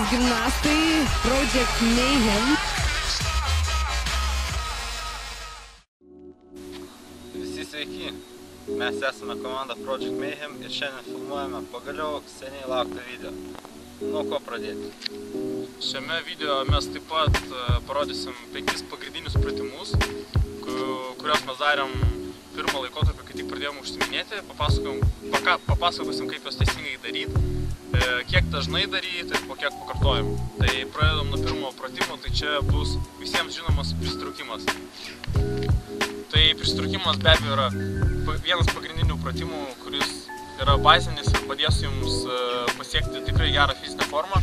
gimnastai Project Mayhem. Visi sveiki, mes esame komanda Project Mayhem ir šiandien filmuojame pagaliau seniai lauktą video. Nuo ko pradėti? Šiame video mes taip pat parodysim 5 pagrindinius pratimus, kuriuos mes darėm pirmą laikotarpį, kai tik pradėjom užsiiminėti. Papasakosim, kaip juos teisingai daryti, kiek dažnai daryti ir po kiek pakartojimų. Tai pradedam nuo pirmo pratimo, tai čia bus visiems žinomas pristraukimas. Tai pristraukimas be abejo yra vienas pagrindinių pratimų, kuris yra bazinis ir padės jums pasiekti tikrai gerą fizinę formą.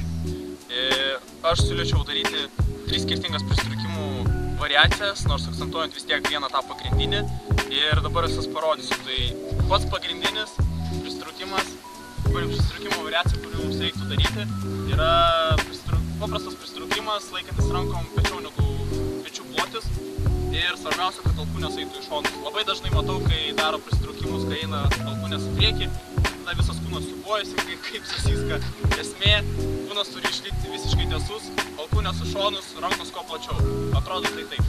Aš siūlyčiau daryti 3 skirtingas pristraukimų variacijas, nors akcentuojant vis tiek vieną tą pagrindinį. Ir dabar aš jas parodysiu. Tai pats pagrindinis pristraukimo variacija, kurį mums reiktų daryti, yra paprastas pristraukimas, laikantis rankom pečiau negu pečių plotis. Ir svarbiausia, kad alkūnės eitų į šonus. Labai dažnai matau, kai daro pristraukimus, kai eina alkūnės į priekį, tada visas kūnas siūbuojasi, kaip susiska. Esmė, kūnas turi išlikti visiškai tiesus, alkūnės į šonus, rankos kuo plačiau. Atrodo tai taip.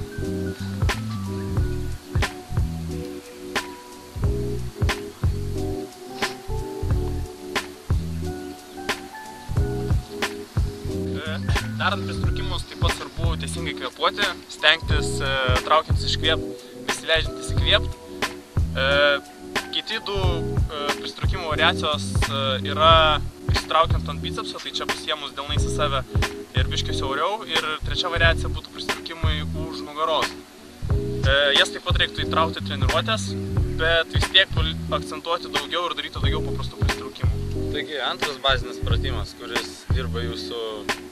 Darant pristraukimus taip pat svarbu teisingai kvėpuoti, stengtis traukiantis iškvėpti, besileidžiantis įkvėpti. Kiti 2 pristraukimo variacijos yra ištraukiant ant bicepso, tai čia pasiėmus delnais į save ir biškį siauriau. Ir trečia variacija būtų pristraukimai už nugaros. Jas taip pat reiktų įtraukti treniruotės, bet vis tiek akcentuoti daugiau ir daryti daugiau paprastų pristraukimų. Taigi, antras bazinis pratimas, kuris dirba jūsų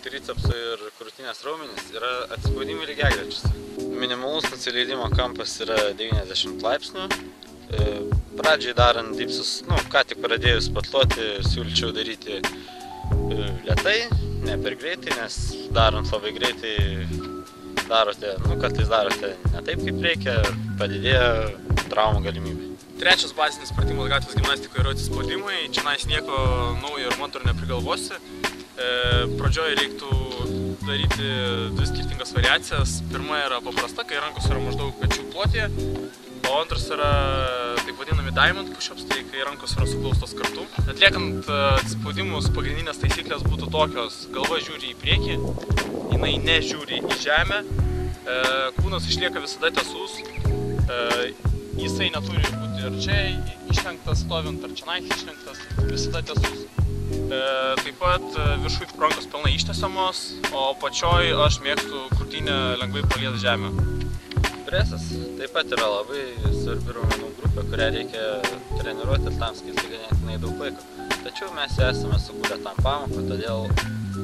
tricepsų ir krūtinės raumenis, yra atsispaudimai lygiagrečiuose. Minimalus atsileidimo kampas yra 90 laipsnių. Pradžiai darant dipsus, ką tik pradėjus patloti, siūlyčiau daryti lėtai, ne per greitai, nes darant labai greitai kartais darote ne taip, kaip reikia, padidėja traumų galimybė. Trečias bazinis pratimas gatvės gimnastikoje yra atsispaudimai. Čionais nieko naujo ir motorų neprigalvosi. Pradžioje reiktų daryti 2 skirtingas variacijas. Pirma yra paprasta, kai rankos yra maždaug pečių plotyje, o antras yra taip vadinami diamond push-ups, tai kai rankos yra suglaustos kartu. Atliekant atsisipaudimus, pagrindinės taisyklės būtų tokios: galva žiūri į priekį, jinai nežiūri į žemę, kūnas išlieka visada tiesus, jisai neturi būti ar čia išlenktas stovint, ar čia išlenktas, visada tiesus. Taip pat viršuj rankos pilnai ištiesiamos, o pačioj aš mėgstu krūtinę lengvai paliest žemę. Presas taip pat yra labai svarbi raumenų grupė, kurią reikia treniruoti ir tam skirti ganėtinai daug laiko. Tačiau mes jau esame sukūrę tam pamoką, todėl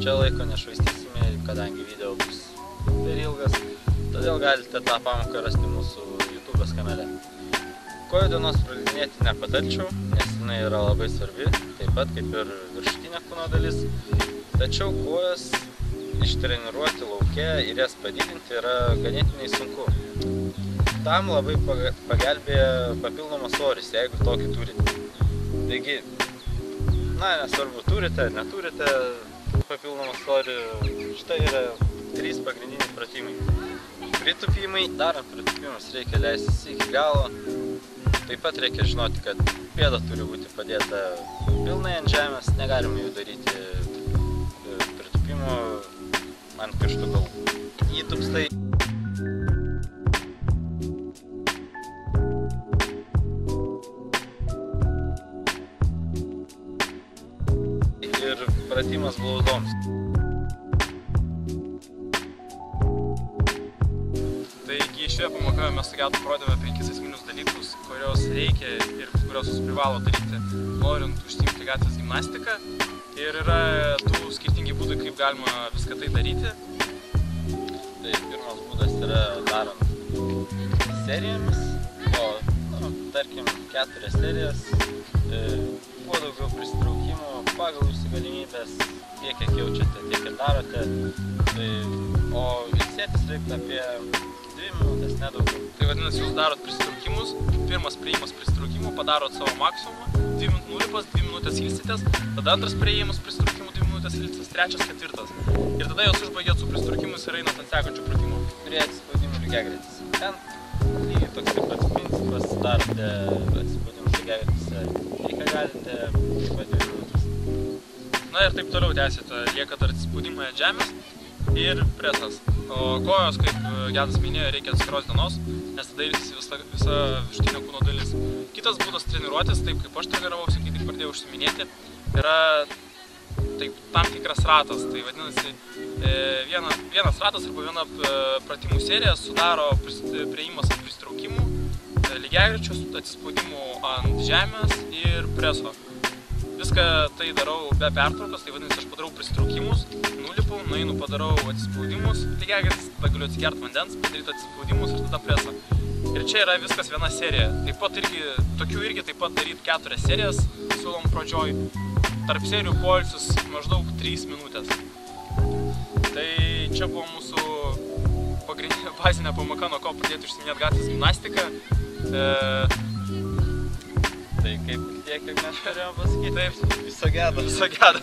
čia laiko nešvaistysime, kadangi video bus per ilgas, todėl galite tą pamoką rasti mūsų YouTube kanale. Kojų dienos praleidinėti nepatarčiau, nes jinai yra labai svarbi, taip pat kaip ir viršutinė kūno dalis. Tačiau kojas ištreniruoti lauke ir jas padidinti yra ganėtinai sunku. Tam labai pagelbėja papildomas svoris, jeigu tokį turite. Taigi, nesvarbu turite, neturite papildomą svorį, štai yra 3 pagrindiniai pratimai. Pritūpimai. Darant pritūpimus reikia leistis iki galo. Taip pat reikia žinoti, kad pėda turi būti padėta pilnai ant žemės, negalima jų daryti pritūpimo ant pirštų galų. Įtūpstai. Ir pratimas blauzdoms. Taigi šioje pamokoje mes parodėme 5 esminius dalykus, kurios reikia ir kurios jūs privalo daryti, norint užsiimti gatvės gimnastiką. Ir yra 2 skirtingi būdai, kaip galima viską tai daryti. Tai pirmas būdas yra darant serijomis, tarkim 4 serijas, kuo daugiau pristraukimų pagal jūsų galimybės, tiek kiek jaučiate, tiek ir darote. O ilsėtis reikia apie 2 minutės, nedaugiau. Tai vadinasi, jūs darot pristraukimus, pirmas priėjimas pristraukimų, padarot savo maksimumą, 2 minutės ilsitės, tada antras priėjimas pristraukimų 2 minutės minutės ilsas, 3, 4. Ir tada jos užbaigėt su pritraukimus ir einat ant sekančių pratimų. Prie atsispaudimų lygiagretis. Ten lygiai toks taip pat principas darote atsispaudimų lygiagretis. Reikia galite taip pat 2 minutės. Na ir taip toliau tęsite, lieka dar atsispaudimai ant žemės ir presas. O kojos, kaip Gedas minėjo, reikia atskiros dienos, nes tada ilsisi visa viršutinė kūno dalis. Kitas būdas treniruotis, taip kaip aš treniravausi, kai tik pradėjau užsiminėti, yra taip, tam tikras ratas. Tai vadinasi, vienas ratas arba viena pratimų serija sudaro priėjimas ant pristraukimų, lygiagrečių, atsispaudimų ant žemės ir preso. Viską tai darau be pertraukos, tai vadinasi, aš padarau pristraukimus, nulipu, nueinu, padarau atsispaudimus, lygiagretis, tada galiu atsigert vandens, padaryti atsispaudimus ir tada presą. Ir čia yra viskas viena serija. Taip pat tokių irgi taip pat daryti 4 serijas, siūlom pradžioj. Tarp serijų poilsis maždaug 3 minutės. Tai čia buvo mūsų pagrindinė bazinė pamoka, nuo ko pradėti užsiiminėti gatvės gimnastiką. Tai kaip tiek mes turėjom pasakyti? Taip. Viso gero. Viso gero.